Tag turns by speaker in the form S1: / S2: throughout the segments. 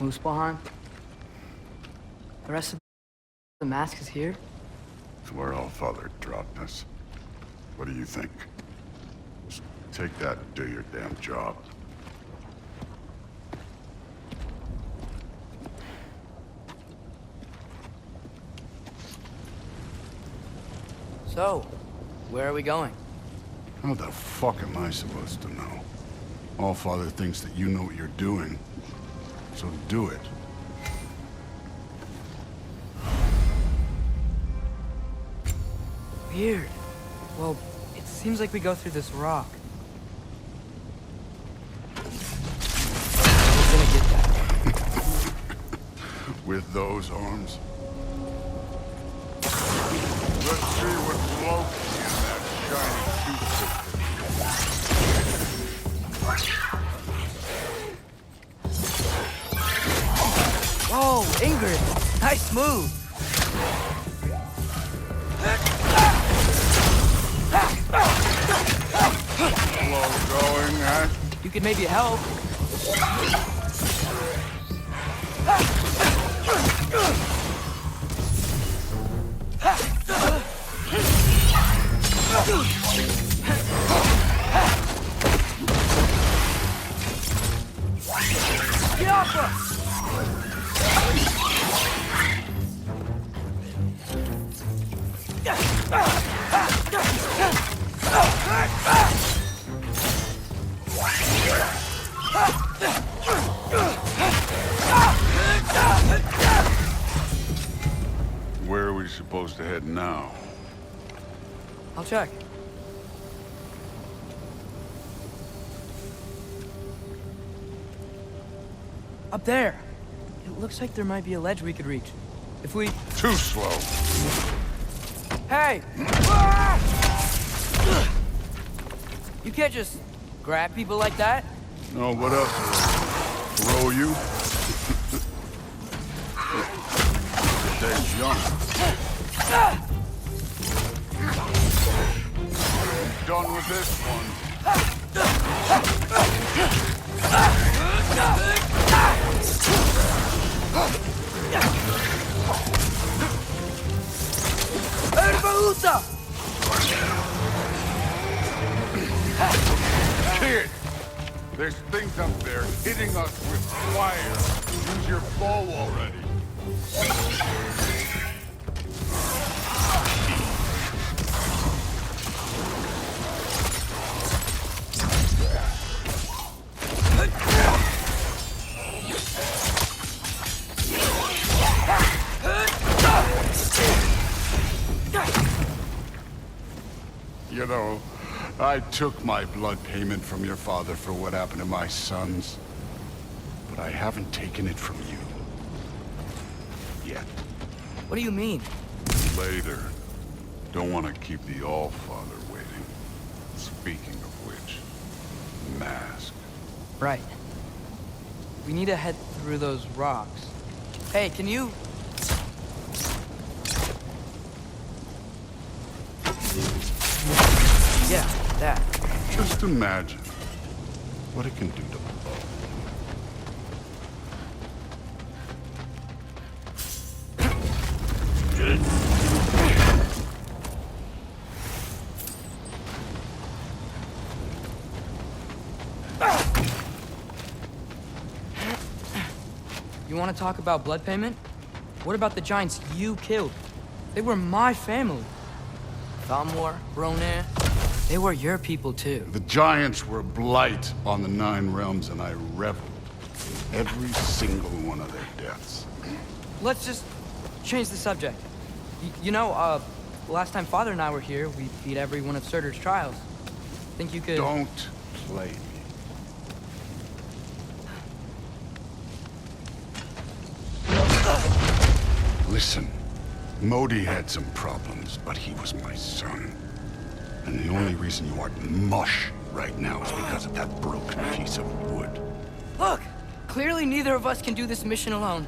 S1: Muspelheim? The rest of the mask is here?
S2: It's where Allfather dropped us. What do you think? Just take that and do your damn job.
S1: So, where are we going?
S2: How the fuck am I supposed to know? Allfather thinks that you know what you're doing, so do it.
S1: Weird. Well, it seems like we go through this rock. We're gonna get that.
S2: With those arms? Let's see what's located in that shiny toothpick.
S1: Whoa, Ingrid! Nice move!
S2: Slow going, huh?
S1: You could maybe help. Get off us!
S2: Where are we supposed to head now?
S1: I'll check. Up there. It looks like there might be a ledge we could reach. If we...
S2: Too slow.
S1: Hey! You can't just grab people like that.
S2: No, what else? Throw you? Stay young. Done with this one. Kid! There's things up there hitting us with fire. Use your bow already. You know, I took my blood payment from your father for what happened to my sons. But I haven't taken it from you. Yet.
S1: What do you mean?
S2: Later. Don't want to keep the Allfather waiting. Speaking of which, mask.
S1: Right. We need to head through those rocks. Hey, can you... Yeah, that.
S2: Just imagine what it can do to both.
S1: You want to talk about blood payment? What about the giants you killed? They were my family. Thamor, Ronan, they were your people too.
S2: The giants were blight on the Nine Realms, and I reveled in every single one of their deaths.
S1: Let's just change the subject. You know, last time Father and I were here, we beat every one of Surtur's trials. Think you could...
S2: Don't play me. Listen, Modi had some problems, but he was my son. And the only reason you aren't mush right now is because of that broken piece of wood.
S1: Look! Clearly neither of us can do this mission alone.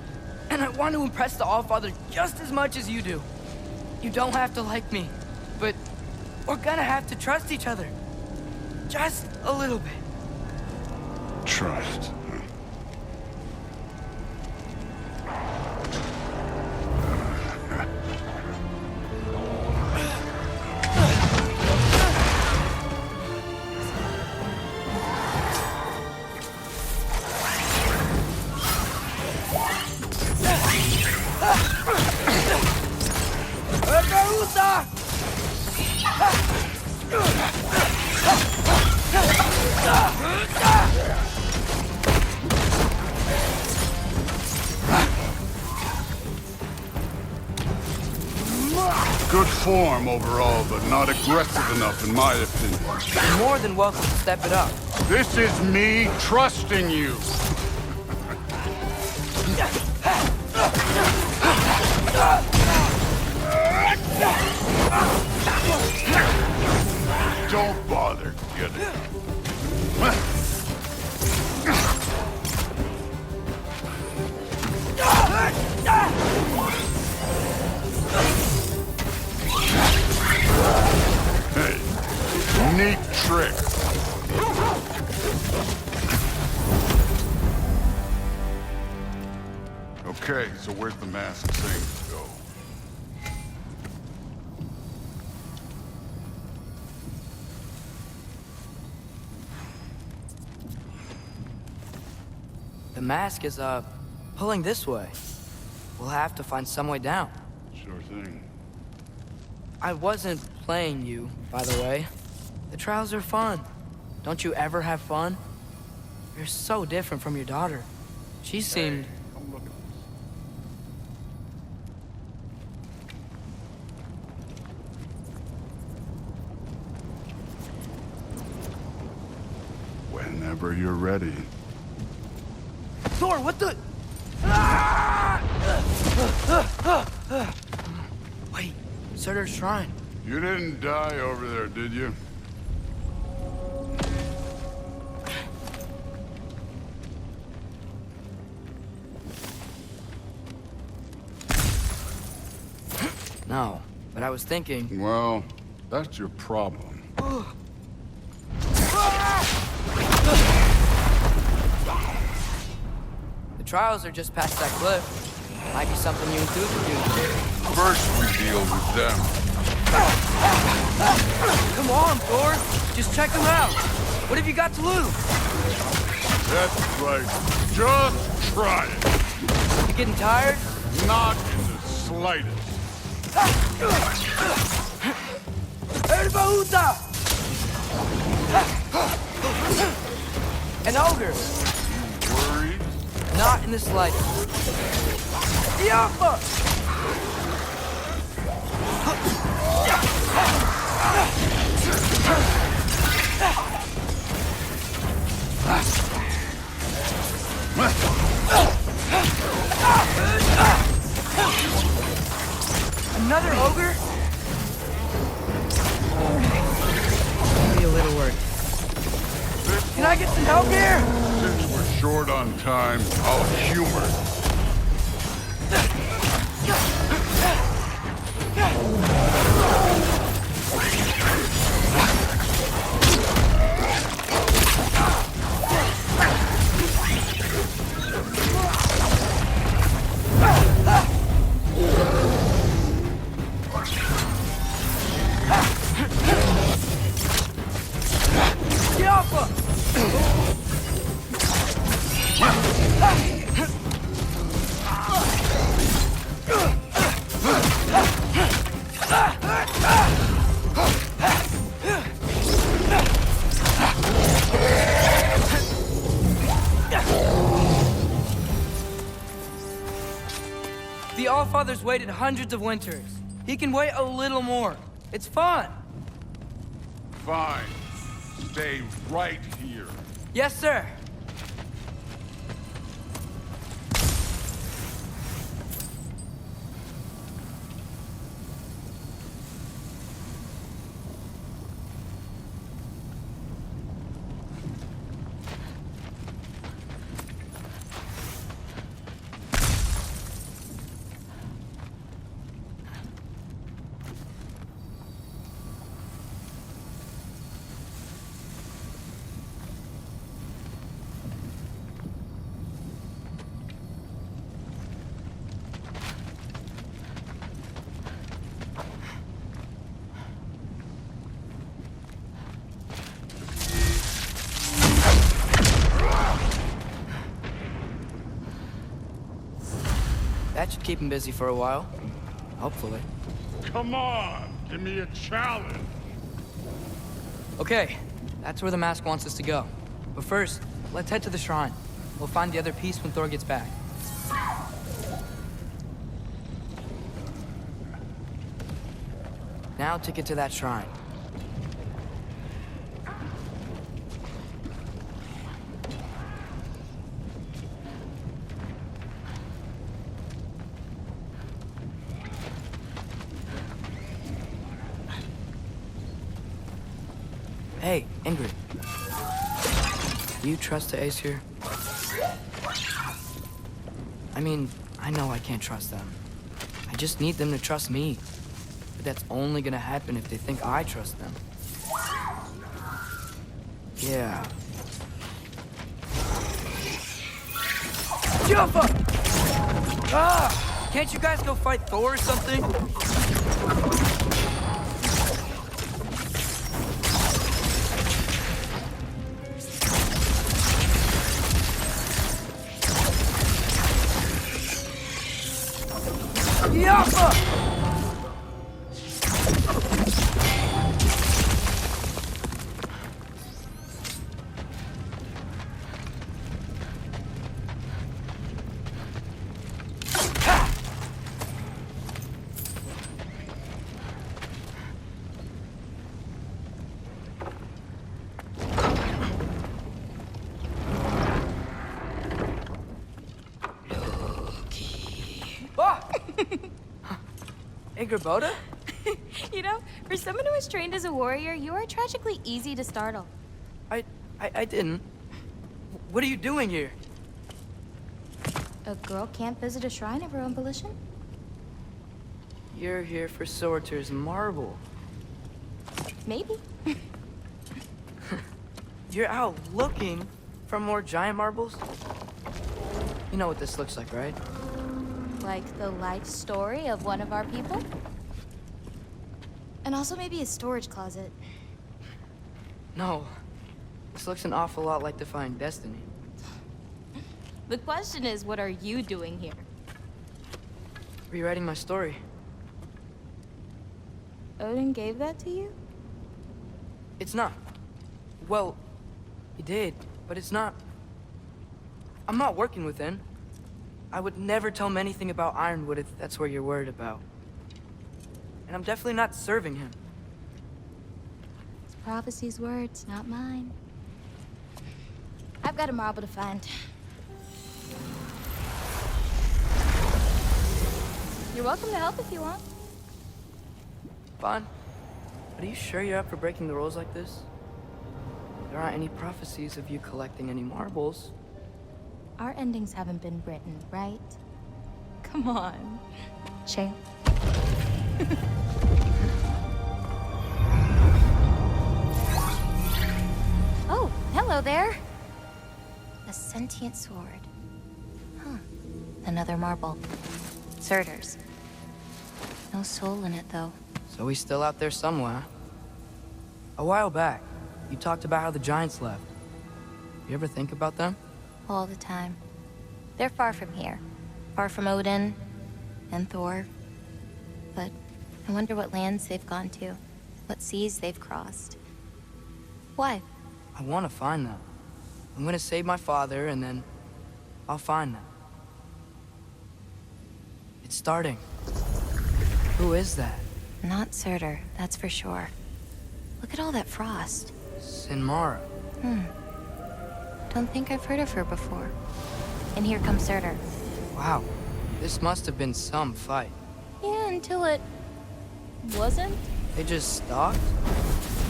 S1: And I want to impress the Allfather just as much as you do. You don't have to like me, but we're gonna have to trust each other. Just a little bit.
S2: Trust. form overall, but not aggressive enough in my opinion.
S1: You're more than welcome to step it up.
S2: This is me trusting you. Don't bother, get it? Hey, neat trick. Okay, so where's the masked thing go?
S1: The mask is, pulling this way. We'll have to find some way down.
S2: Sure thing.
S1: I wasn't playing you, by the way. The trials are fun. Don't you ever have fun? You're so different from your daughter. She seemed...
S2: Hey, come look at this. Whenever you're ready.
S1: Thor, what the... Wait, Surtur's shrine.
S2: You didn't die over there, did you?
S1: No, but I was thinking...
S2: Well, that's your problem.
S1: The trials are just past that cliff. Might be something you and Thu could do.
S2: First we deal with them.
S1: Come on, Thor. Just check them out. What have you got to lose?
S2: That's right. Just try it.
S1: You getting tired?
S2: Not in the slightest.
S1: Erbahuta! An ogre.
S2: Worried?
S1: Not in the slightest. Yappa! Another ogre? Maybe a little work. Can I get some help here?
S2: Since we're short on time, I'll humor it.
S1: The Allfather's waited hundreds of winters. He can wait a little more. It's fun.
S2: Fine. Stay right here.
S1: Yes, sir. That should keep him busy for a while. Hopefully.
S2: Come on! Give me a challenge!
S1: Okay, that's where the mask wants us to go. But first, let's head to the shrine. We'll find the other piece when Thor gets back. Now to get to that shrine. Hey, Ingrid. Do you trust the Ace here? I mean, I know I can't trust them. I just need them to trust me. But that's only gonna happen if they think I trust them. Yeah. Jumpa! Ah! Can't you guys go fight Thor or something? Yappa! Ingrid?
S3: You know, for someone who was trained as a warrior, you are tragically easy to startle.
S1: I didn't. What are you doing here?
S3: A girl can't visit a shrine of her own volition?
S1: You're here for Sorter's marble.
S3: Maybe.
S1: You're out looking for more giant marbles? You know what this looks like, right?
S3: Like the life story of one of our people? And also maybe a storage closet.
S1: No. This looks an awful lot like Defying Destiny.
S3: The question is, what are you doing here?
S1: Rewriting my story.
S3: Odin gave that to you?
S1: It's not. Well, he did, but it's not. I'm not working with him. I would never tell him anything about Ironwood if that's what you're worried about. And I'm definitely not serving him.
S3: It's prophecy's words, not mine. I've got a marble to find. You're welcome to help if you want.
S1: Fine. But are you sure you're up for breaking the rules like this? There aren't any prophecies of you collecting any marbles.
S3: Our endings haven't been written, right? Come on, champ. Oh, hello there. A sentient sword. Huh. Another marble. Surtur's. No soul in it, though.
S1: So he's still out there somewhere. A while back, you talked about how the Giants left. You ever think about them?
S3: All the time. They're far from here. Far from Odin and Thor. But I wonder what lands they've gone to. What seas they've crossed. Why?
S1: I want to find them. I'm gonna save my father, and then I'll find them. It's starting. Who is that?
S3: Not Surtur, that's for sure. Look at all that frost.
S1: Sinmara.
S3: Don't think I've heard of her before. And here comes Surtur.
S1: Wow. This must have been some fight.
S3: Yeah, until it... wasn't?
S1: They just stalked?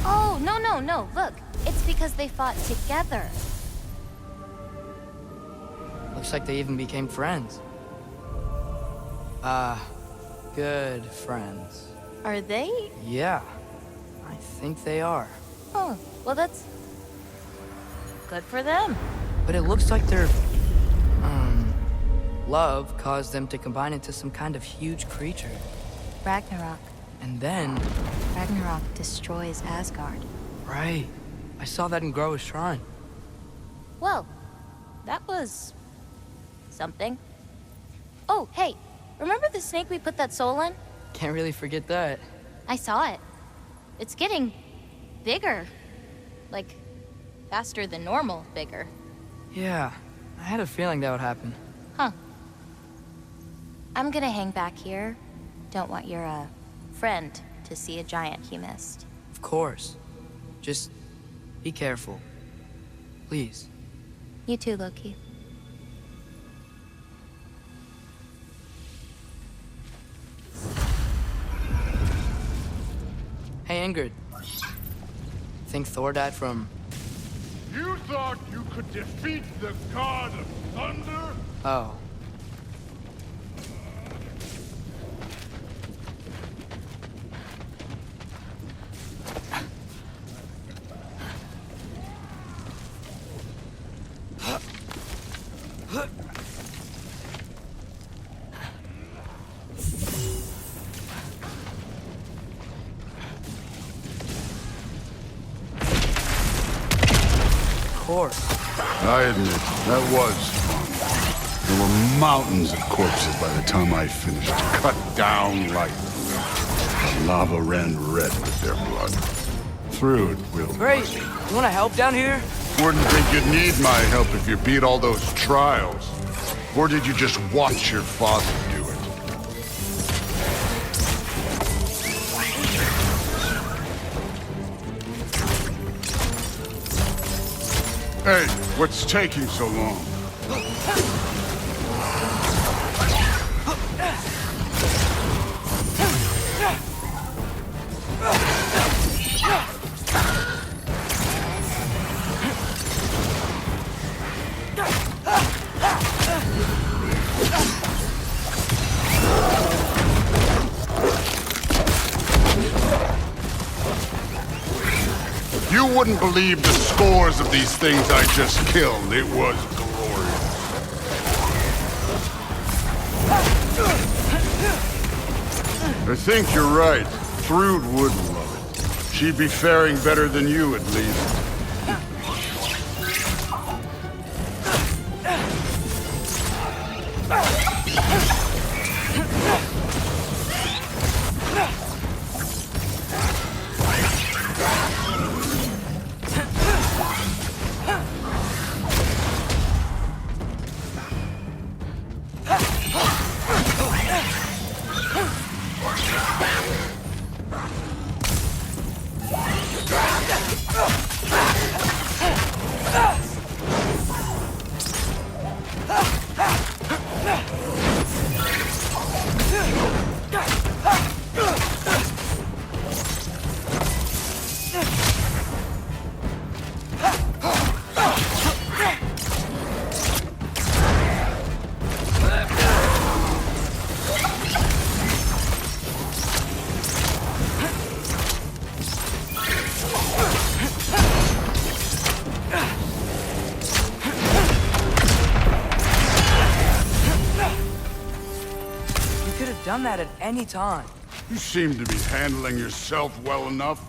S3: Oh, no. Look, it's because they fought together.
S1: Looks like they even became friends. Good friends.
S3: Are they?
S1: Yeah, I think they are.
S3: Oh, well that's... good for them.
S1: But it looks like their, love caused them to combine into some kind of huge creature.
S3: Ragnarok.
S1: And then...
S3: Ragnarok destroys Asgard.
S1: Right. I saw that in Groa's shrine.
S3: Well, that was... something. Oh, hey, remember the snake we put that soul in?
S1: Can't really forget that.
S3: I saw it. It's getting... bigger. Like, faster than normal bigger.
S1: Yeah, I had a feeling that would happen.
S3: Huh. I'm gonna hang back here. Don't want your, friend to to see a giant he missed.
S1: Of course. Just be careful. Please.
S3: You too, Loki.
S1: Hey, Ingrid. Think Thor died from...
S2: You thought you could defeat the god of thunder?
S1: Oh.
S2: I admit, that was fun. There were mountains of corpses by the time I finished. Cut down like the lava ran red with their blood. Through it, Will.
S1: Great. You want to help down here?
S2: Wouldn't think you'd need my help if you beat all those trials. Or did you just watch your father do it? Hey, what's taking so long? You wouldn't believe the scores of these things I just killed. It was glorious. I think you're right. Thrud would love it. She'd be faring better than you, at least.
S1: Done that at any time.
S2: You seem to be handling yourself well enough.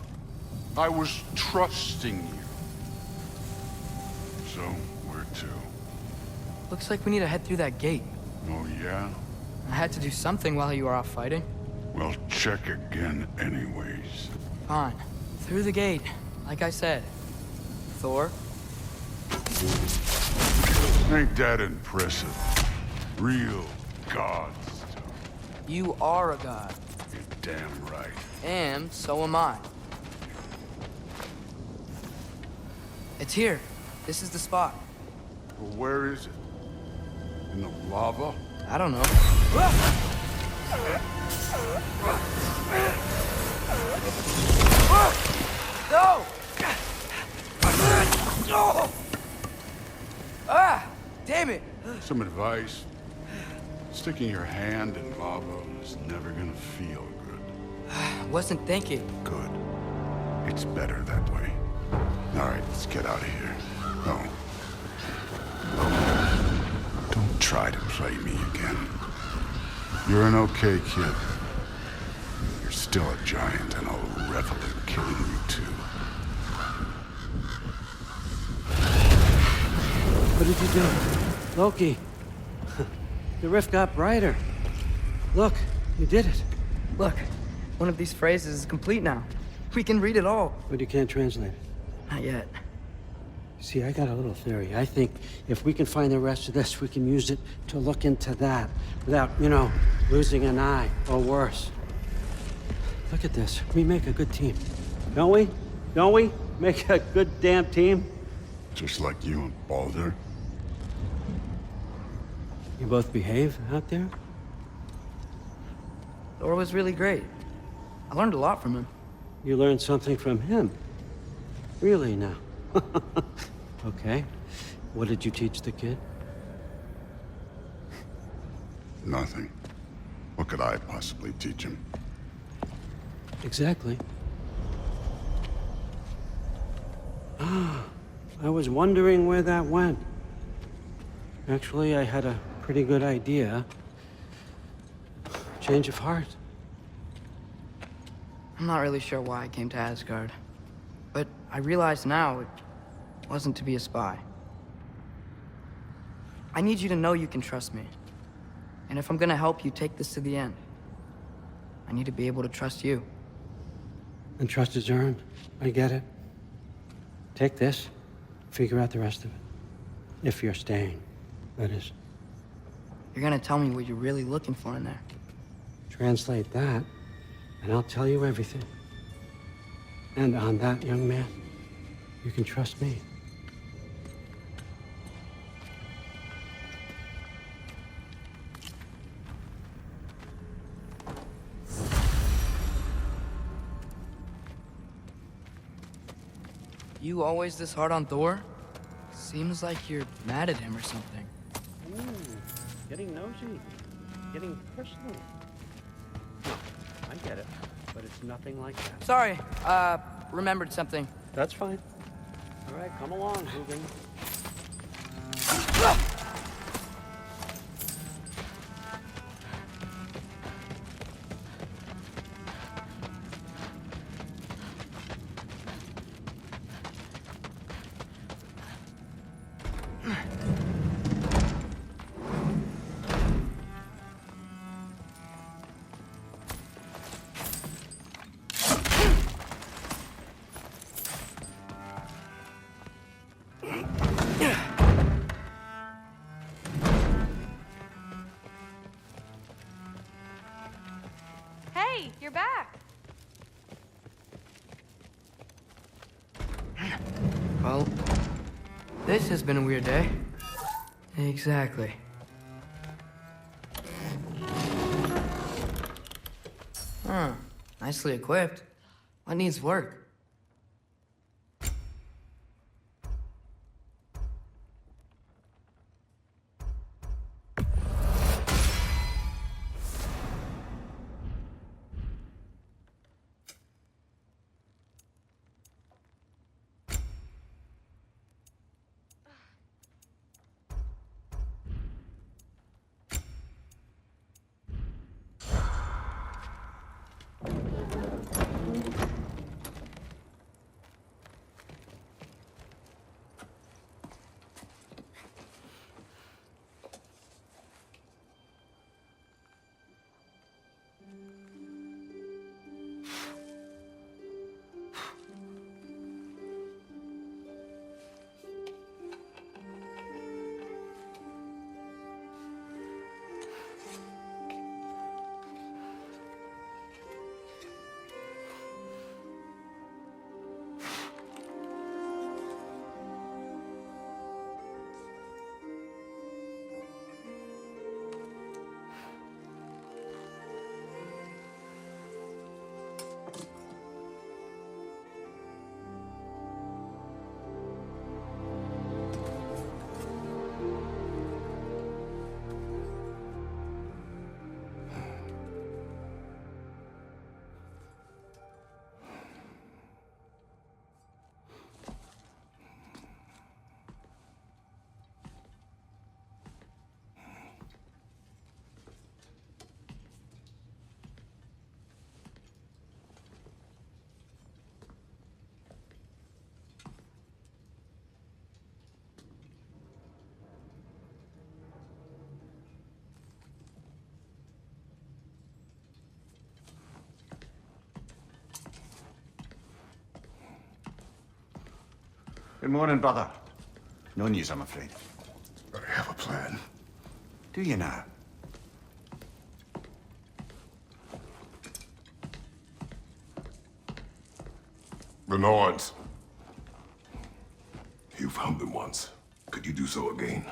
S2: I was trusting you. So, where to?
S1: Looks like we need to head through that gate.
S2: Oh, yeah?
S1: I had to do something while you were off fighting.
S2: Well, check again anyways.
S1: Fine. Through the gate, like I said. Thor?
S2: Ain't that impressive? Real god stuff.
S1: You are a god.
S2: You're damn right.
S1: And so am I. It's here. This is the spot.
S2: Well, where is it? In the lava?
S1: I don't know. No! Ah! Damn it!
S2: Some advice. Sticking your hand in lava is never gonna feel good.
S1: Wasn't thinking.
S2: Good. It's better that way. All right, let's get out of here. Oh. Don't try to play me again. You're an okay kid. You're still a giant, and I'll revel in killing you too.
S4: What did you do? Loki. The rift got brighter. Look, you did it.
S1: Look, one of these phrases is complete now. We can read it all.
S4: But you can't translate it.
S1: Not yet.
S4: See, I got a little theory. I think if we can find the rest of this, we can use it to look into that without, losing an eye or worse. Look at this. We make a good team. Don't we? Don't we? Make a good damn team?
S2: Just like you and Balder.
S4: You both behave out there?
S1: Thor was really great. I learned a lot from him.
S4: You learned something from him? Really now? Okay. What did you teach the kid?
S2: Nothing. What could I possibly teach him?
S4: Exactly. Ah, I was wondering where that went. Actually, I had a pretty good idea. Change of heart.
S1: I'm not really sure why I came to Asgard. But I realize now it wasn't to be a spy. I need you to know you can trust me. And if I'm gonna help you take this to the end, I need to be able to trust you.
S4: And trust is earned. I get it. Take this, figure out the rest of it. If you're staying, that is.
S1: You're gonna tell me what you're really looking for in there.
S4: Translate that, and I'll tell you everything. And on that, young man, you can trust me.
S1: You always this hard on Thor? Seems like you're mad at him or something.
S4: Ooh, getting nosy, getting personal. No, I get it, but it's nothing like that.
S1: Sorry, remembered something.
S4: That's fine. All right, come along, Hoogan.
S5: Hey, you're back.
S1: Well, this has been a weird day. Exactly. Huh. Nicely equipped. What needs work?
S6: Good morning, brother. No news, I'm afraid.
S2: I have a plan.
S6: Do you now?
S5: The Norns. You found them once. Could you do so again?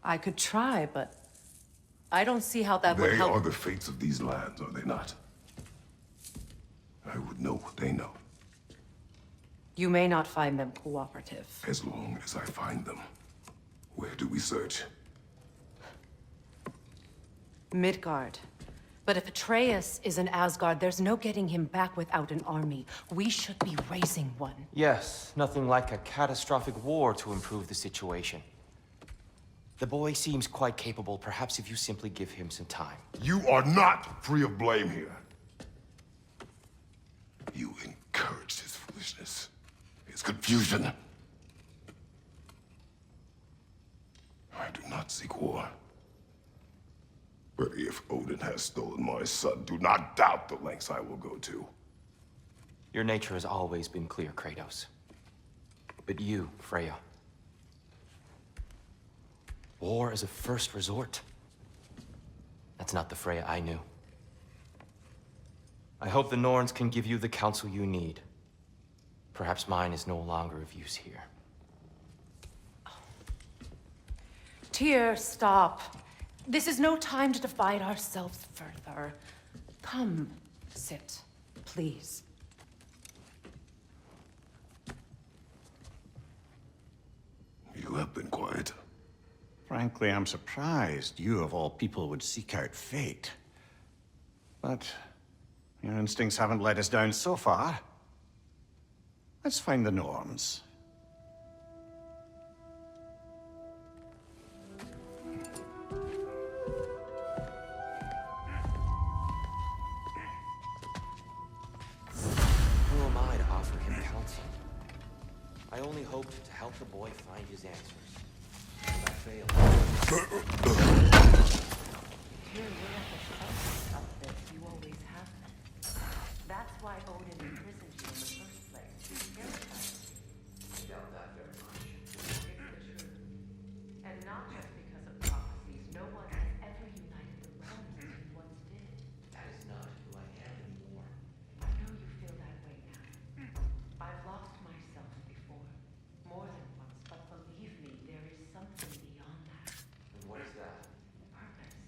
S7: I could try, but I don't see how that would
S5: They
S7: help.
S5: are the fates of these lands, are they not? I would know what they know,
S7: You may not find them cooperative.
S5: as long as I find them. Where do we search?
S7: Midgard. But if Atreus is in Asgard, there's no getting him back without an army. We should be raising one.
S8: Yes, nothing like a catastrophic war to improve the situation. The boy seems quite capable. Perhaps if you simply give him some time.
S5: You are not free of blame here. You encouraged his foolishness, his confusion. I do not seek war. But if Odin has stolen my son, do not doubt the lengths I will go to.
S8: Your nature has always been clear, Kratos. But you, Freya. War is a first resort. That's not the Freya I knew. I hope the Norns can give you the counsel you need. Perhaps mine is no longer of use here.
S7: Tyr, stop. This is no time to divide ourselves further. Come, sit, please.
S5: You have been quiet.
S6: Frankly, I'm surprised you, of all people, would seek out fate. But your instincts haven't let us down so far. Let's find the Norns.
S8: Who am I to offer him counsel? I only hoped to help the boy find his answers. And I failed.
S7: Tyr, you're at the center of this. You always have been. That's why Odin imprisoned you in the first place. He's terrified.
S8: I doubt that very much.
S7: It's the truth. And not just because of prophecies. No one has ever united the realms as you once did.
S8: That is not who I am anymore.
S7: I know you feel that way now. I've lost myself before. More than once, but believe me, there is something beyond that.
S8: And what is that?
S7: Purpose.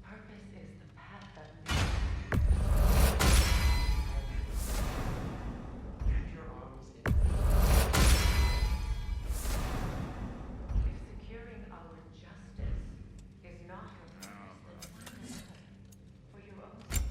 S7: Purpose is the path that leads.
S8: Keep your arms in.
S7: If securing our justice is not your purpose, then find another. For your own sake.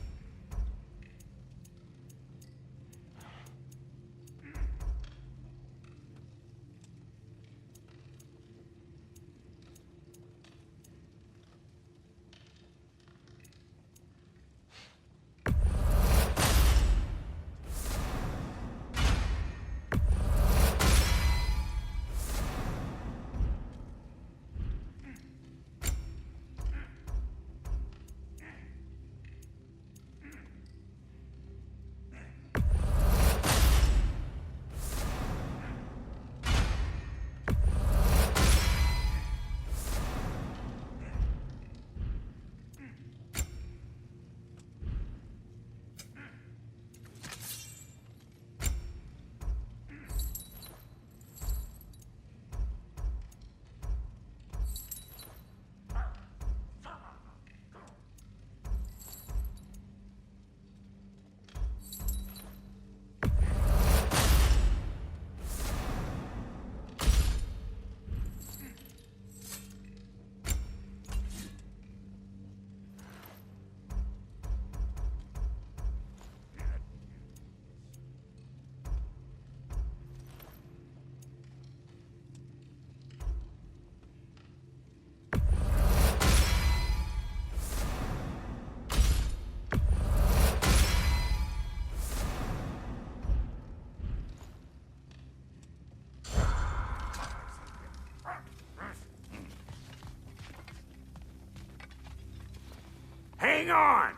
S9: Hang on!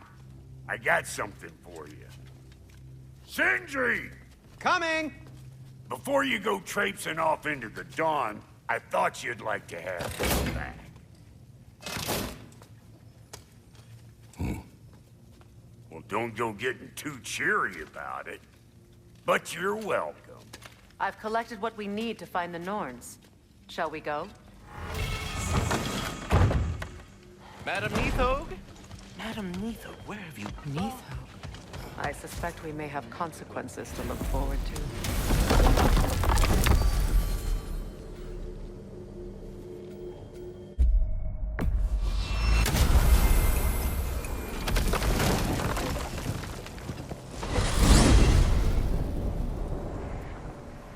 S9: I got something for you. Sindri!
S6: Coming!
S9: Before you go traipsing off into the dawn, I thought you'd like to have this back. Well, don't go getting too cheery about it. But you're welcome.
S7: I've collected what we need to find the Norns. Shall we go?
S8: Madam Neathog? Madam Neathog, where have you...
S1: Neathog.
S7: I suspect we may have consequences to look forward to.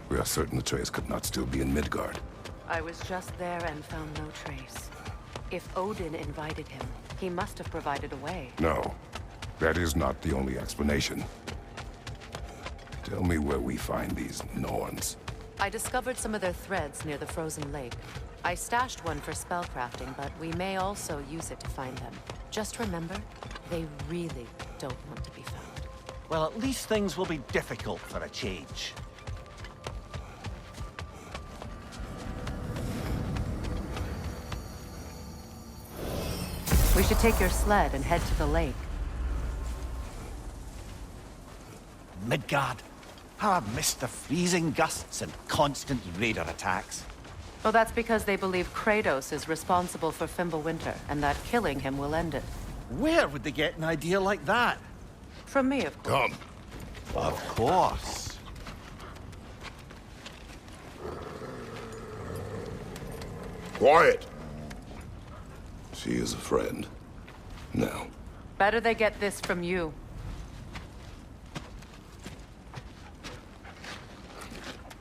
S5: We are certain the trace could not still be in Midgard.
S7: I was just there and found no trace. If Odin invited him, he must have provided a way.
S5: No, that is not the only explanation. Tell me where we find these Norns.
S7: I discovered some of their threads near the frozen lake. I stashed one for spellcrafting, but we may also use it to find them. Just remember, they really don't want to be found.
S6: Well, at least things will be difficult for a change.
S7: We should take your sled and head to the lake.
S6: Midgard. How I've missed the freezing gusts and constant raider attacks.
S7: Well, that's because they believe Kratos is responsible for Fimbulwinter, and that killing him will end it.
S6: Where would they get an idea like that?
S7: From me, of course.
S5: Come.
S6: Of course.
S5: Quiet! She is a friend. Now.
S7: Better they get this from you.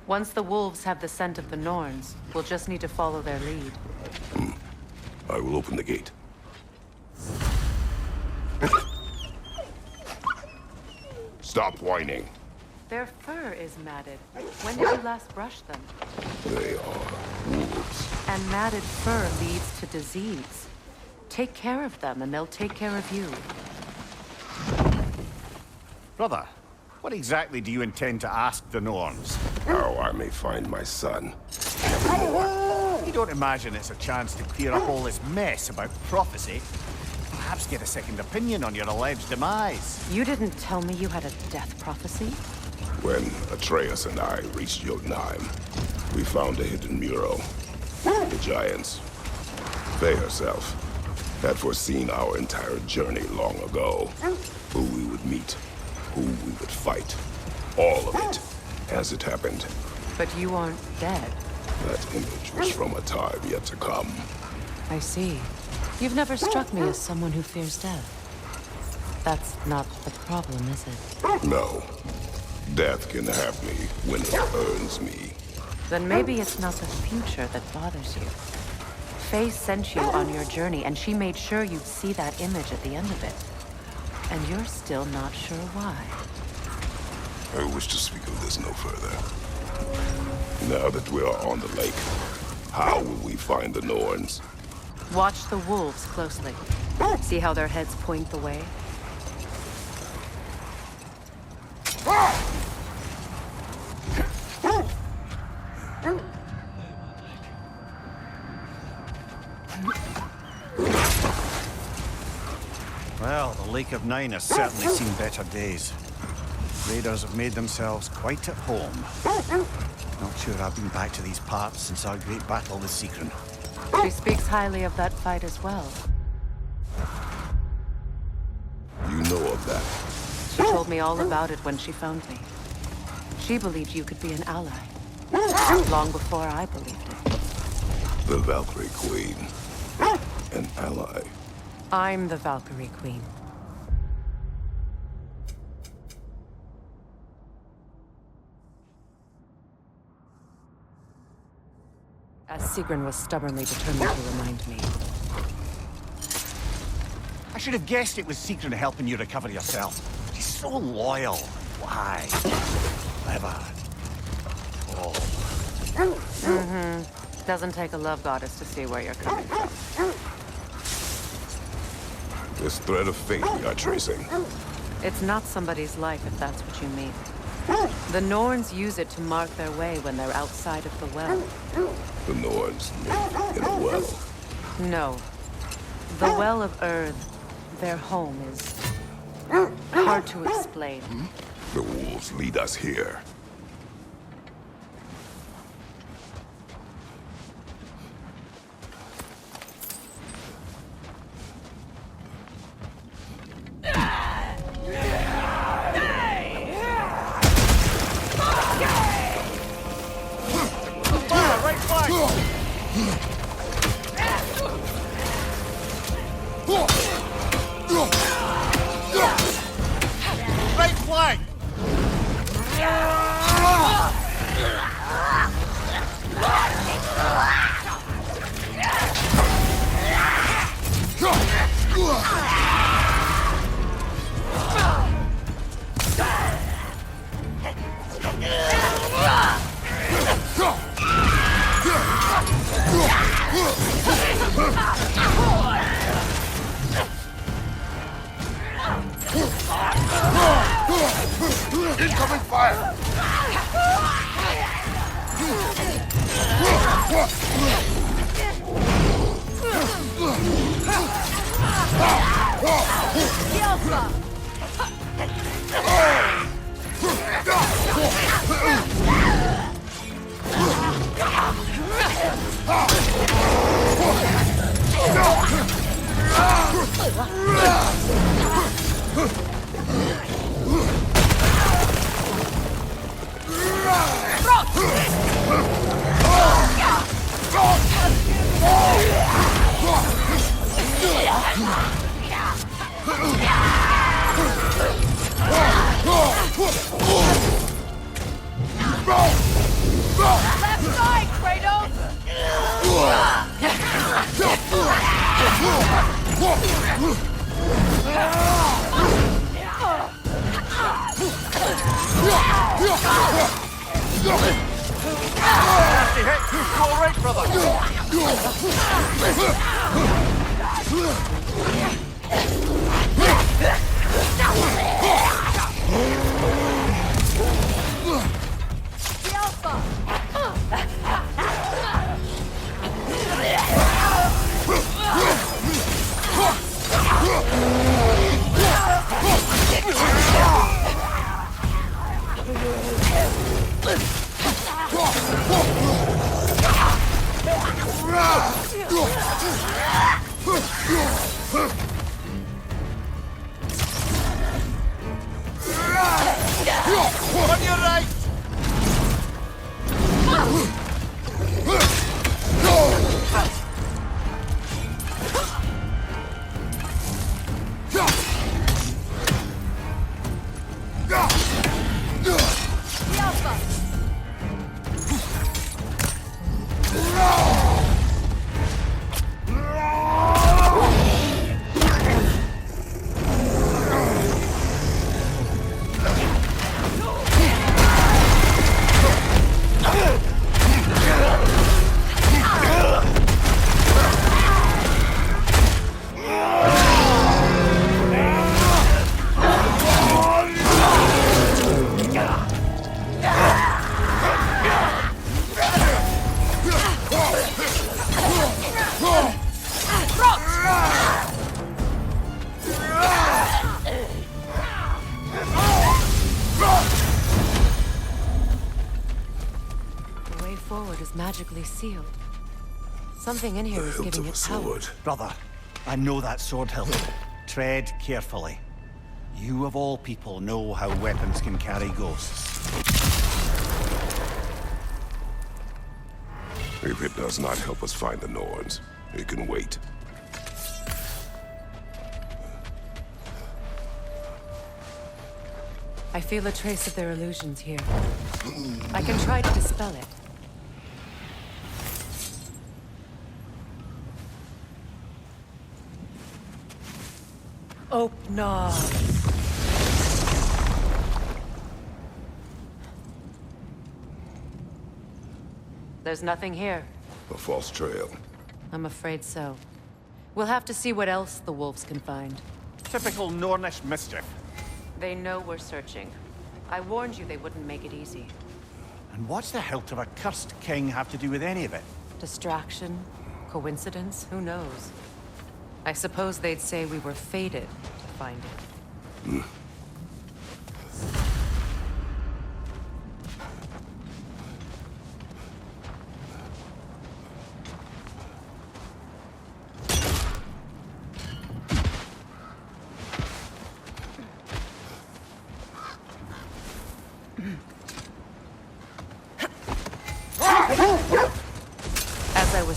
S7: Once the wolves have the scent of the Norns, we'll just need to follow their lead.
S5: I will open the gate. Stop whining.
S7: Their fur is matted. When did you last brush them?
S5: They are wolves.
S7: And matted fur leads to disease. Take care of them, and they'll take care of you.
S6: Brother, what exactly do you intend to ask the Norns?
S5: How I may find my son.
S6: You don't imagine it's a chance to clear up all this mess about prophecy? Perhaps get a second opinion on your alleged demise.
S7: You didn't tell me you had a death prophecy?
S5: When Atreus and I reached Jotunheim, we found a hidden mural. The Giants, Faye herself, had foreseen our entire journey long ago. Who we would meet, who we would fight. All of it, as it happened.
S7: But you aren't dead.
S5: That image was from a time yet to come.
S7: I see. You've never struck me as someone who fears death. That's not the problem, is it?
S5: No. Death can have me when it earns me.
S7: Then maybe it's not the future that bothers you. Faye sent you on your journey, and she made sure you'd see that image at the end of it. And you're still not sure why.
S5: I wish to speak of this no further. Now that we are on the lake, how will we find the Norns?
S7: Watch the wolves closely. See how their heads point the way?
S6: Well, the Lake of Nine has certainly seen better days. Raiders have made themselves quite at home. Not sure I've been back to these parts since our great battle with Secret.
S7: She speaks highly of that fight as well.
S5: You know of that.
S7: She told me all about it when she found me. She believed you could be an ally. Long before I believed it.
S5: The Valkyrie Queen. An ally.
S7: I'm the Valkyrie Queen. As Sigrun was stubbornly determined to remind me.
S6: I should have guessed it was Secret helping you recover yourself. She's so loyal. Why? Clever. Oh.
S7: Doesn't take a love goddess to see where you're coming from.
S5: This thread of fate we are tracing.
S7: It's not somebody's life, if that's what you mean. The Norns use it to mark their way when they're outside of the well.
S5: The Norns live in a well.
S7: No. The Well of Earth, their home is hard to explain.
S5: The wolves lead us here.
S2: Incoming fire!
S1: Left side, Kratos!
S8: Nasty hit! You all right, brother?
S1: The Alpha!
S8: On your right!
S1: The Alpha!
S7: The way forward is magically sealed. Something in here
S5: The
S7: is
S5: hilt
S7: giving
S5: of a
S7: it power.
S5: sword.
S6: Brother, I know that sword hilt. Tread carefully. You of all people know how weapons can carry ghosts.
S5: If it does not help us find the Norns, it can wait.
S7: I feel a trace of their illusions here. I can try to dispel it. Open up. There's nothing here.
S5: A false trail.
S7: I'm afraid so. We'll have to see what else the wolves can find.
S6: Typical Nornish mischief.
S7: They know we're searching. I warned you they wouldn't make it easy.
S6: And what's the hilt of a cursed king have to do with any of it?
S7: Distraction? Coincidence? Who knows? I suppose they'd say we were fated to find it.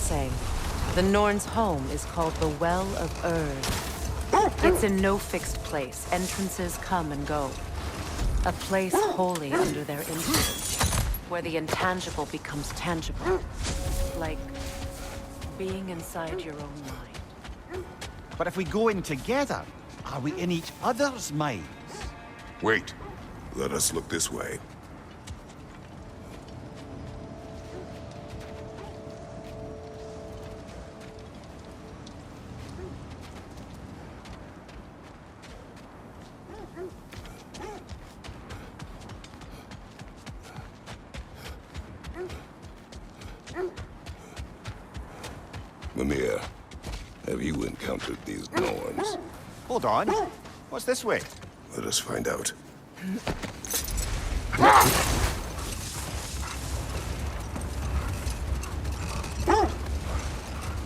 S7: saying. The Norn's home is called the Well of Urd. It's in no fixed place. Entrances come and go. A place wholly under their influence, where the intangible becomes tangible. Like being inside your own mind.
S10: But if we go in together, are we in each other's minds?
S5: Wait. Let us look this way. Mimir, have you encountered these Norns?
S10: Hold on. What's this way?
S5: Let us find out.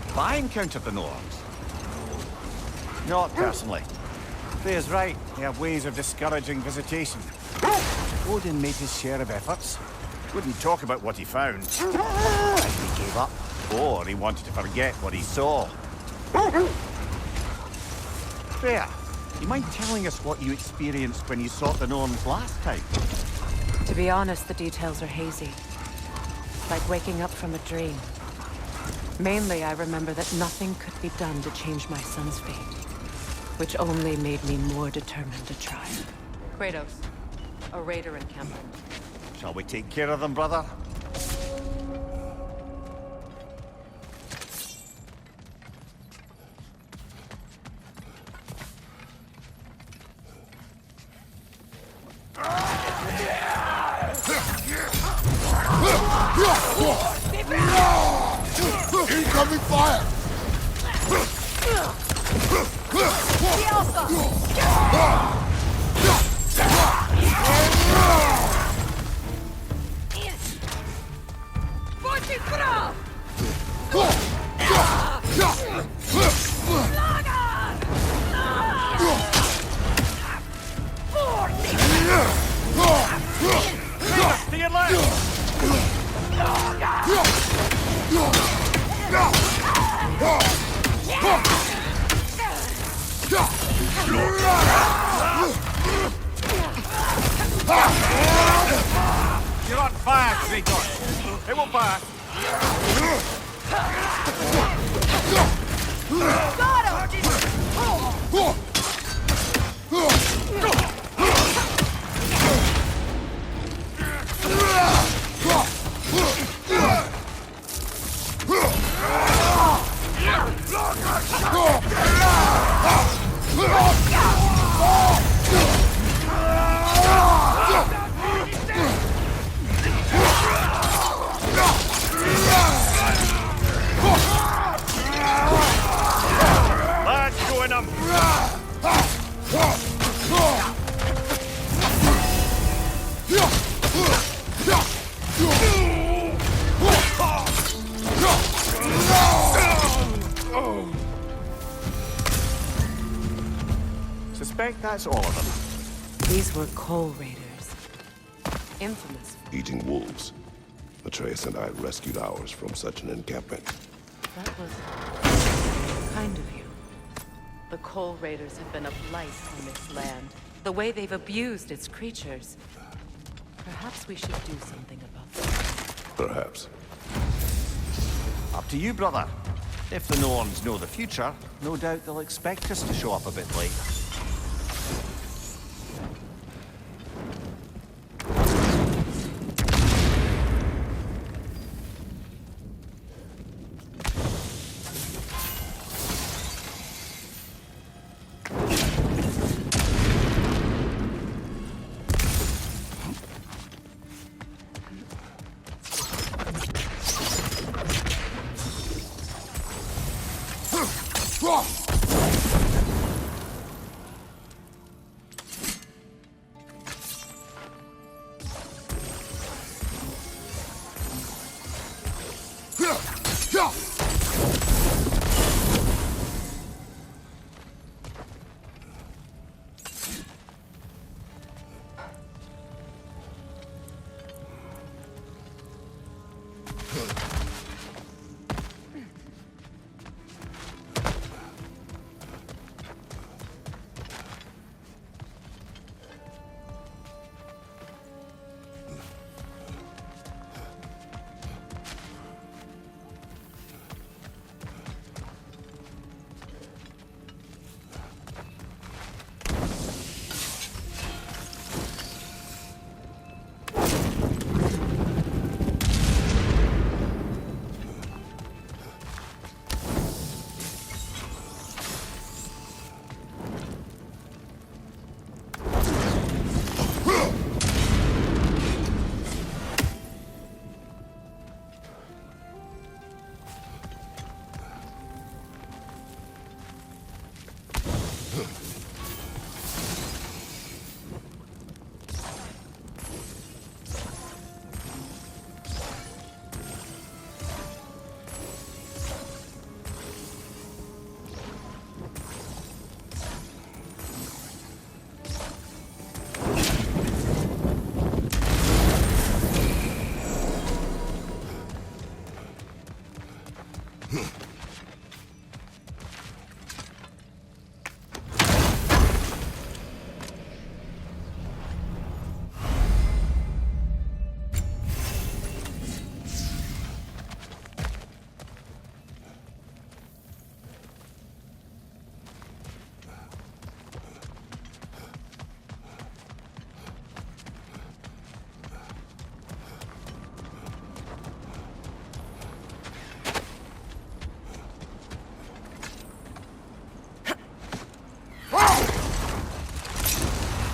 S10: Have I encountered the Norns? Not personally. Freya's right. They have ways of discouraging visitation. Odin made his share of efforts. Wouldn't talk about what he found. Either he gave up, or he wanted to forget what he saw. Freya, you mind telling us what you experienced when you sought the Norns last time?
S7: To be honest, the details are hazy. Like waking up from a dream. Mainly, I remember that nothing could be done to change my son's fate. Which only made me more determined to try. Kratos, a raider encampment.
S10: Shall we take care of them, brother?
S2: Incoming fire!
S10: To your left! You're on fire, Kratos. It won't pass. Let's go in 'em. Suspect that's all of them.
S7: These were Coal Raiders. Infamous.
S5: Eating wolves. Atreus and I rescued ours from such an encampment.
S7: That was kind of you. The Coal Raiders have been a blight on this land. The way they've abused its creatures. Perhaps we should do something about that.
S5: Perhaps.
S10: Up to you, brother. If the Norns know the future, no doubt they'll expect us to show up a bit late.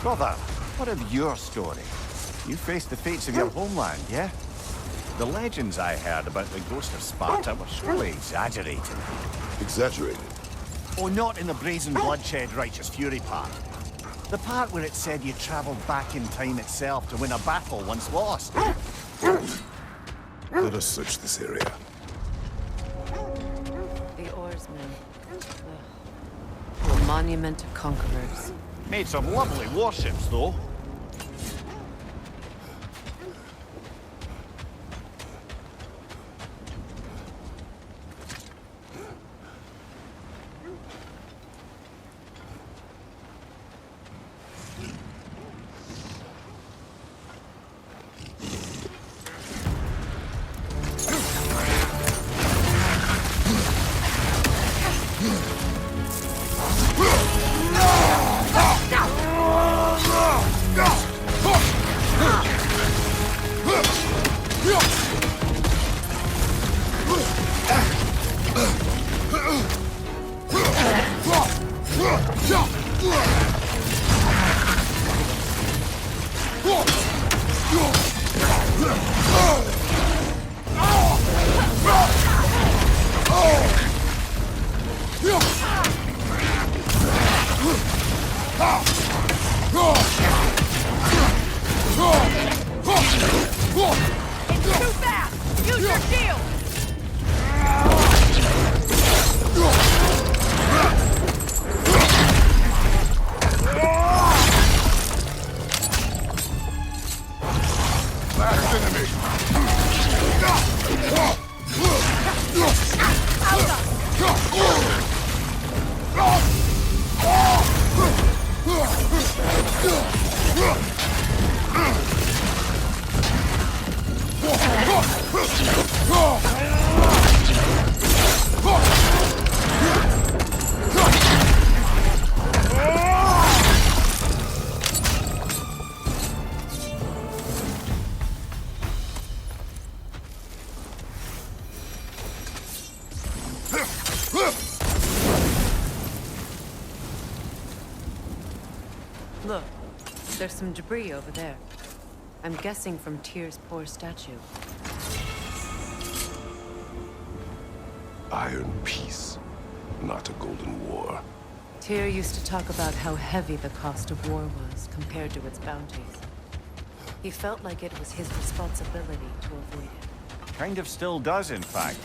S10: Brother, what of your story? You faced the fates of your homeland, yeah? The legends I heard about the ghost of Sparta were surely exaggerated.
S5: Exaggerated?
S10: Oh, not in the brazen bloodshed righteous fury part. The part where it said you travelled back in time itself to win a battle once lost.
S5: Let us search this area.
S7: The oarsmen. A monument to conquerors.
S10: Made some lovely warships, though.
S7: Look, there's some debris over there. I'm guessing from Tyr's poor statue.
S5: Iron peace, not a golden war.
S7: Tyr used to talk about how heavy the cost of war was compared to its bounties. He felt like it was his responsibility to avoid it.
S10: Kind of still does, in fact.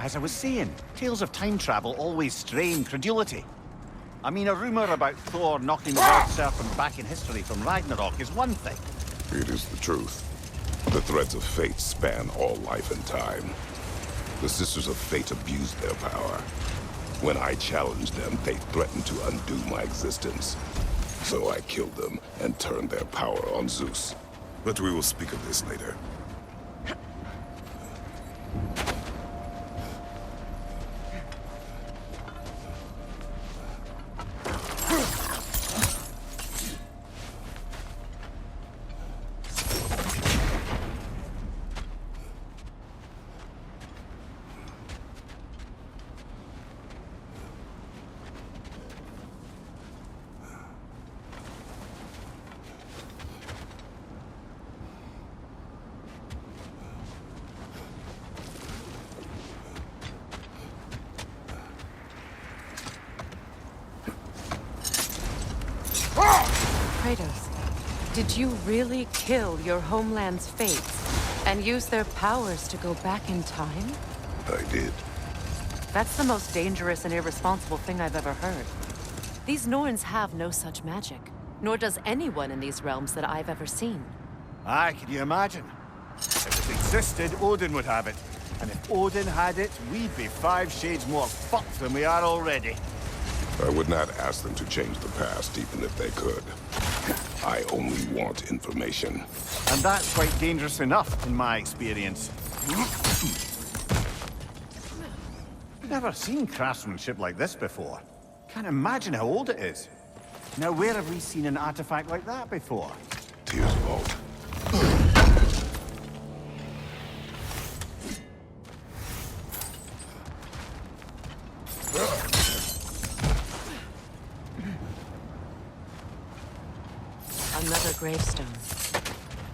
S10: As I was saying, tales of time travel always strain credulity. I mean, a rumor about Thor knocking the World Serpent back in history from Ragnarok is one thing.
S5: It is the truth. The threads of fate span all life and time. The Sisters of Fate abused their power. When I challenged them, they threatened to undo my existence. So I killed them and turned their power on Zeus. But we will speak of this later.
S7: Kratos, did you really kill your homeland's fates and use their powers to go back in time?
S5: I did.
S7: That's the most dangerous and irresponsible thing I've ever heard. These Norns have no such magic, nor does anyone in these realms that I've ever seen.
S10: Aye, can you imagine? If it existed, Odin would have it. And if Odin had it, we'd be 5 shades more fucked than we are already.
S5: I would not ask them to change the past, even if they could. I only want information.
S10: And that's quite dangerous enough, in my experience. Never seen craftsmanship like this before. Can't imagine how old it is. Now, where have we seen an artifact like that before?
S5: Tears vault.
S7: Another gravestone.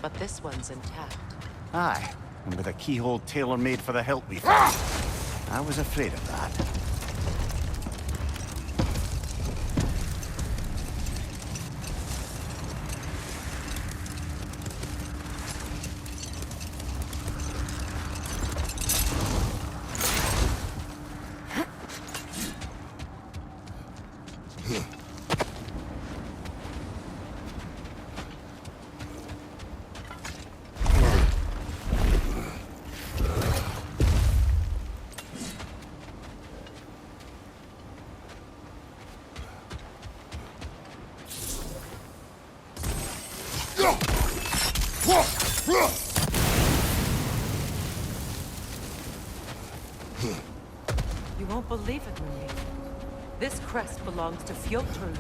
S7: But this one's intact.
S10: Aye, and with a keyhole tailor-made for the hilt we found. I was afraid of that.
S7: You won't believe it, Marie. This crest belongs to Fjotorlund.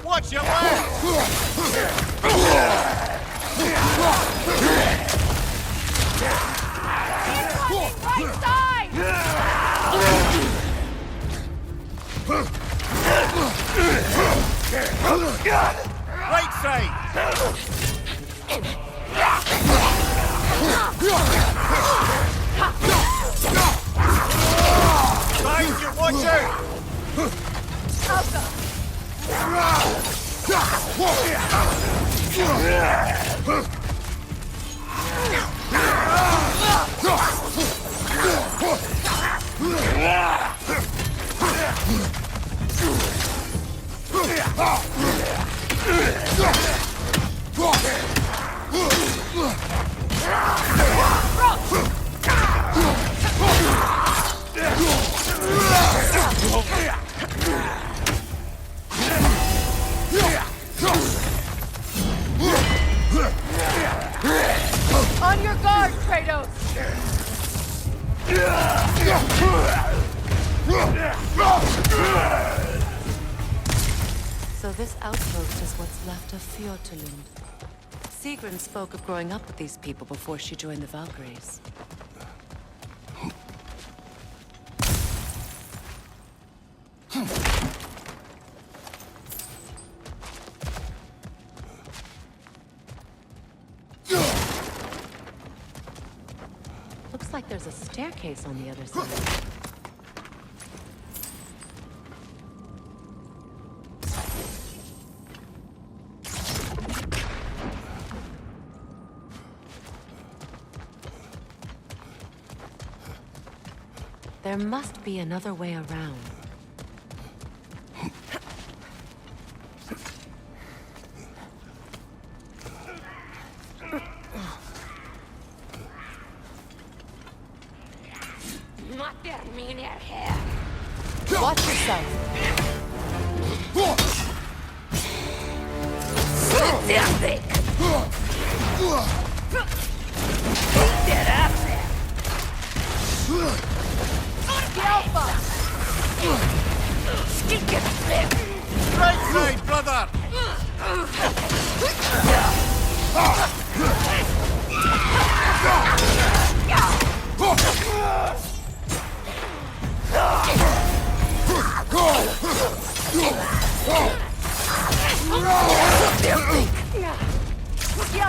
S10: Watch your left!
S7: Right side!
S10: Right side! Behind you, watch out!
S7: On your guard, Kratos! So this outpost is what's left of Fjotorlund. Sigrun spoke of growing up with these people before she joined the Valkyries. Looks like there's a staircase on the other side. There must be another way around. Watch yourself.
S10: Right side, brother!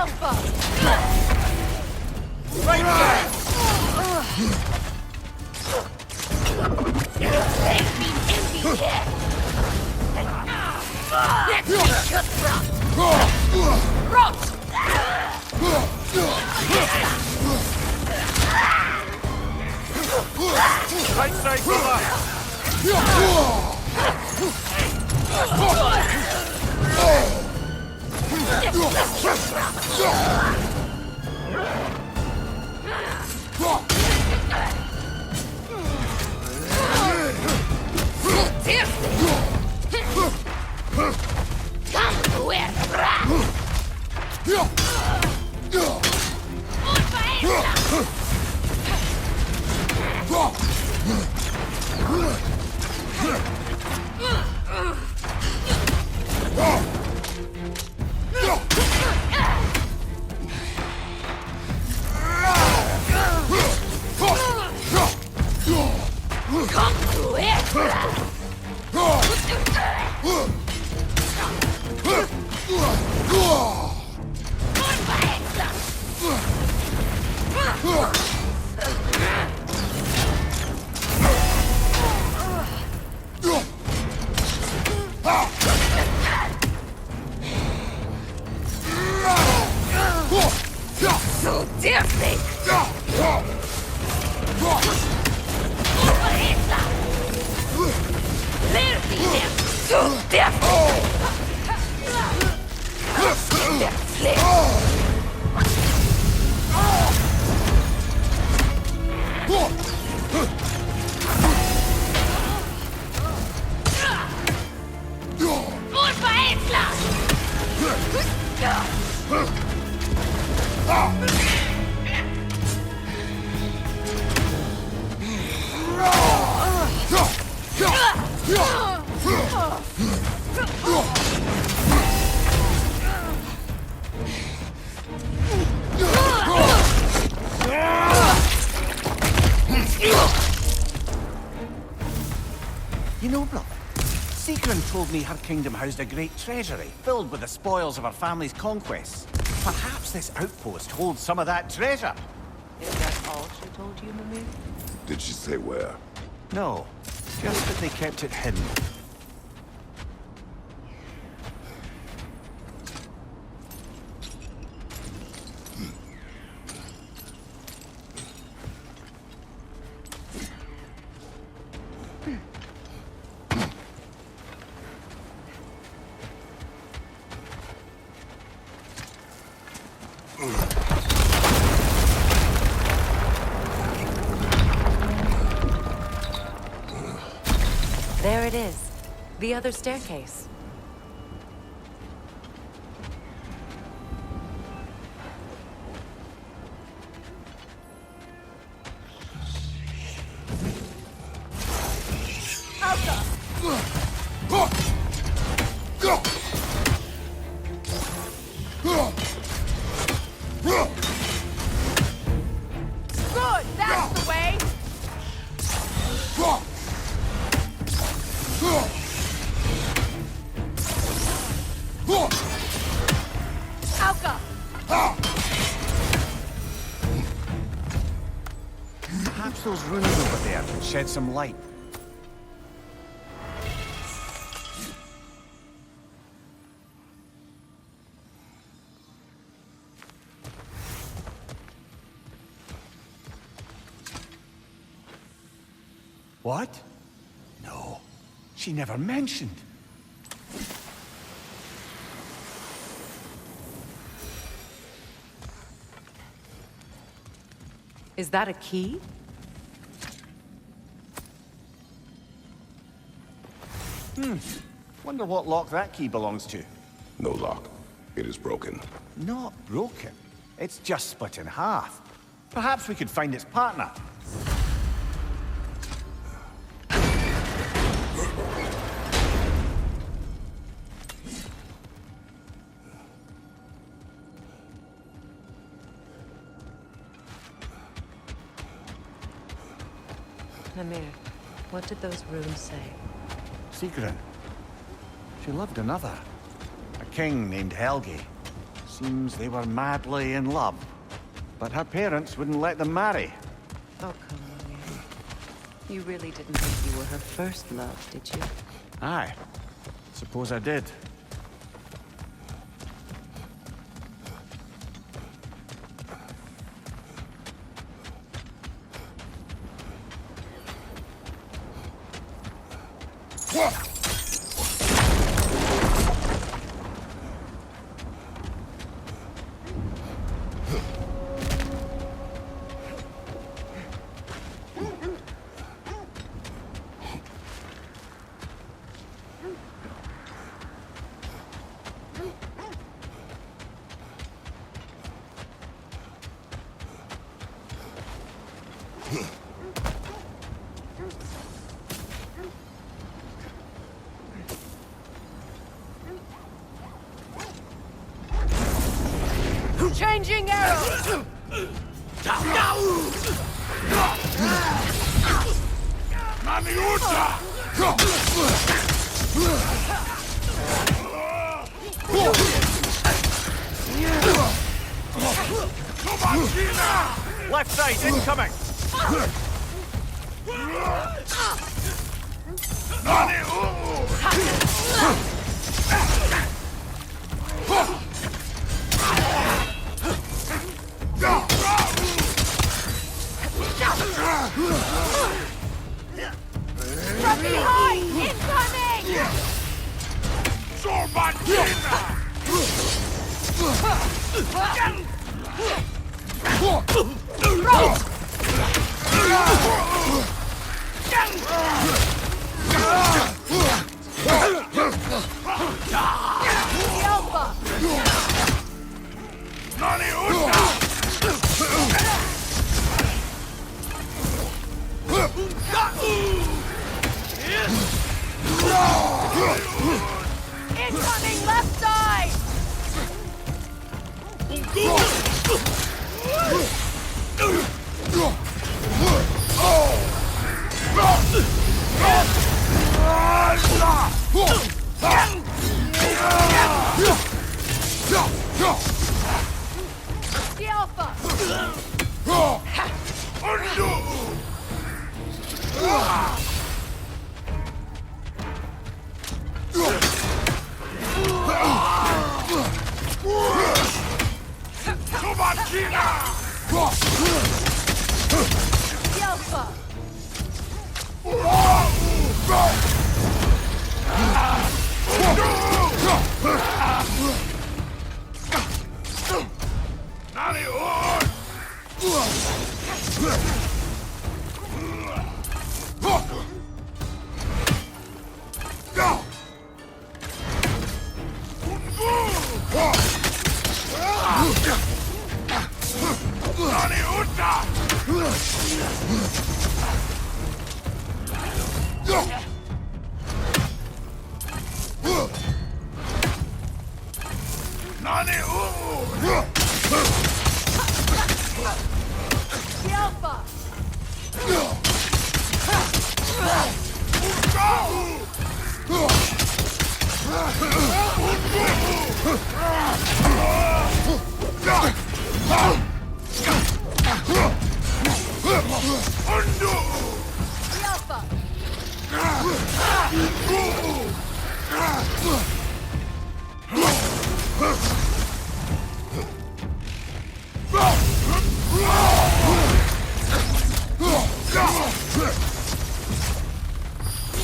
S7: Alpha!
S1: Right there!
S10: Right side, cover! You know, brother, Sigrun told me her kingdom housed a great treasury filled with the spoils of her family's conquests. Perhaps this outpost holds some of that treasure.
S7: Is that all she told you, Mimir?
S5: Did she say where?
S10: No, just that they kept it hidden.
S7: There it is. The other staircase.
S1: Good! That's the way! Alka!
S10: Perhaps those runes over there can shed some light. What? No, she never mentioned.
S7: Is that a key?
S10: Wonder what lock that key belongs to.
S5: No lock. It is broken.
S10: Not broken. It's just split in half. Perhaps we could find its partner.
S7: Mimir, what did those runes say?
S10: Sigrun. She loved another. A king named Helgi. Seems they were madly in love. But her parents wouldn't let them marry.
S7: Oh, come on, Ian. You really didn't think you were her first love, did you?
S10: Aye. Suppose I did.
S1: Changing arrows!
S10: Left side, incoming!
S1: From behind! Incoming! Incoming left side! The Alpha! The Alpha! The Alpha! The Alpha!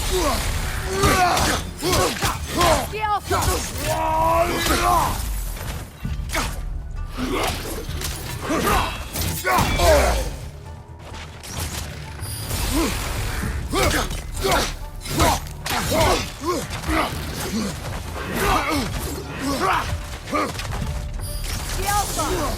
S1: The Alpha! The Alpha!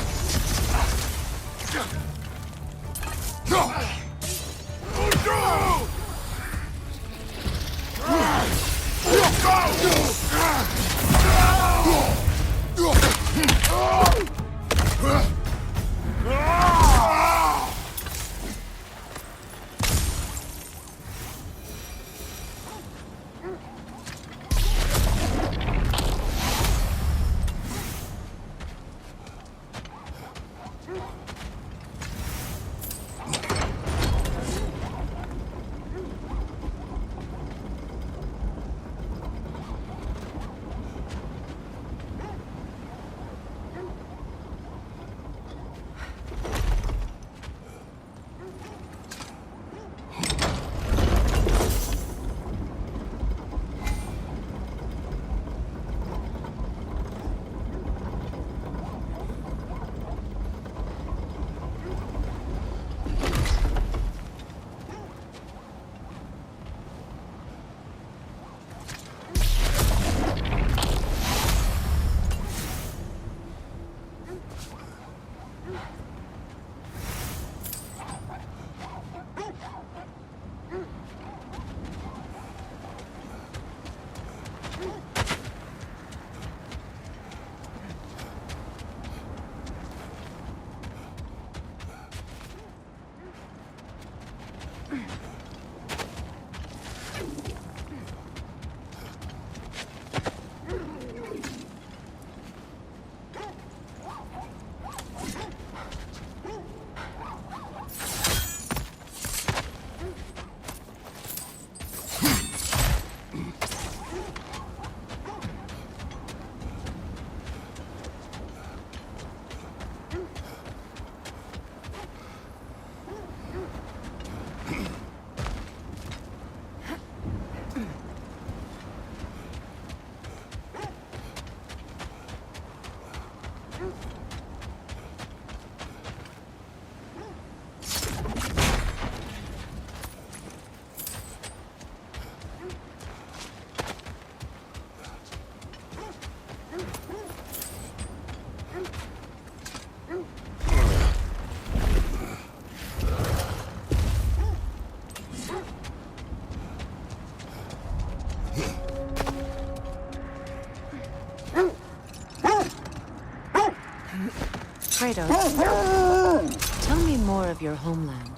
S7: Kratos, tell me more of your homeland.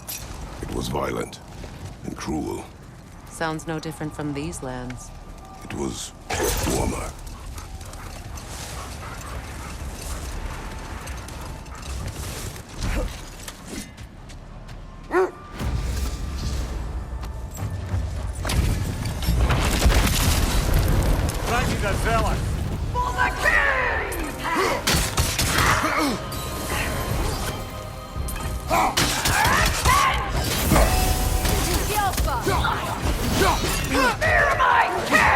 S5: It was violent and cruel.
S7: Sounds no different from these lands.
S5: It was warmer.
S10: Fraekni The Zealous!
S1: For the king! Fear my king!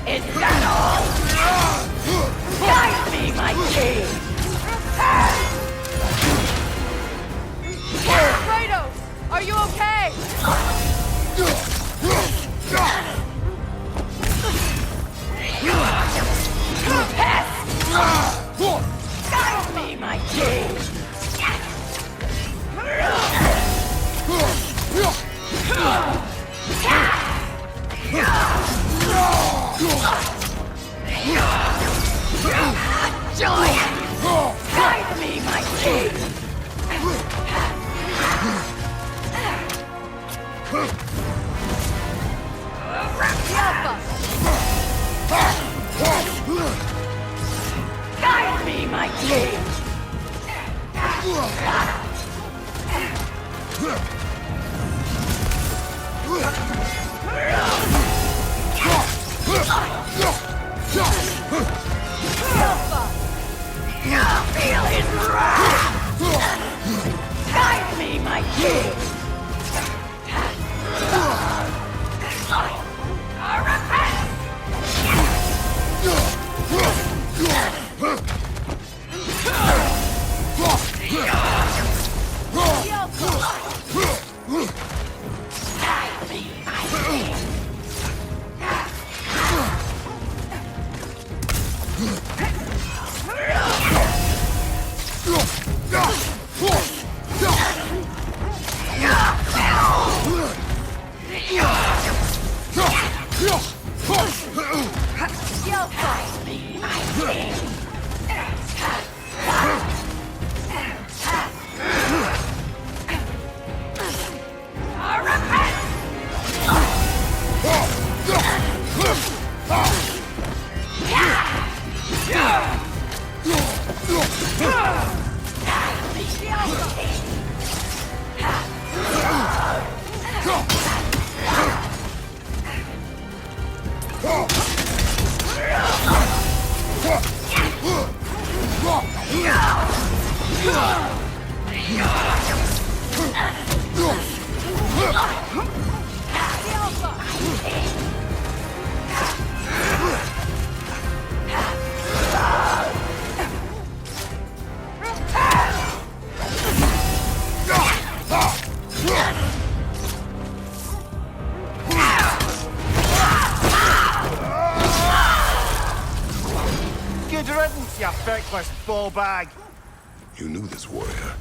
S1: Is that all? Guide me, my king!
S11: Kratos! Are you okay?
S1: Guide me, my king! Joy! Guide me, my king! Guide me, my king! Feel his wrath! Guide me, my king!
S10: Good riddance, you big worthless ball bag!
S5: You knew this warrior.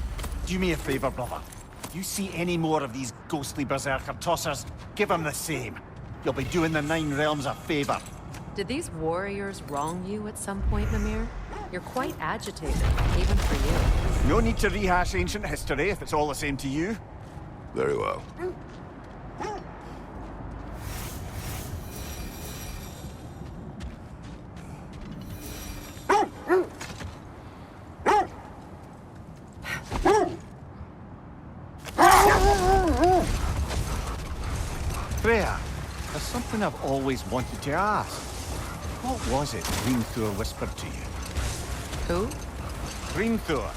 S10: Do me a favor, brother. You see any more of these ghostly berserker tossers, give them the same. You'll be doing the Nine Realms a favor.
S7: Did these warriors wrong you at some point, Mimir? You're quite agitated, even for you.
S10: No need to rehash ancient history if it's all the same to you.
S5: Very well.
S10: Freya, there's something I've always wanted to ask. What was it Hrimthur whispered to you?
S7: Who?
S10: Hrimthur,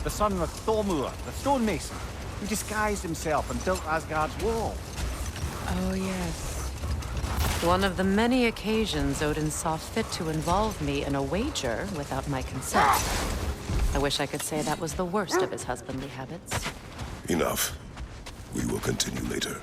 S10: the son of Thormur, the stonemason, who disguised himself and built Asgard's wall.
S7: Oh, yes. One of the many occasions Odin saw fit to involve me in a wager without my consent. I wish I could say that was the worst of his husbandly habits.
S5: Enough. We will continue later.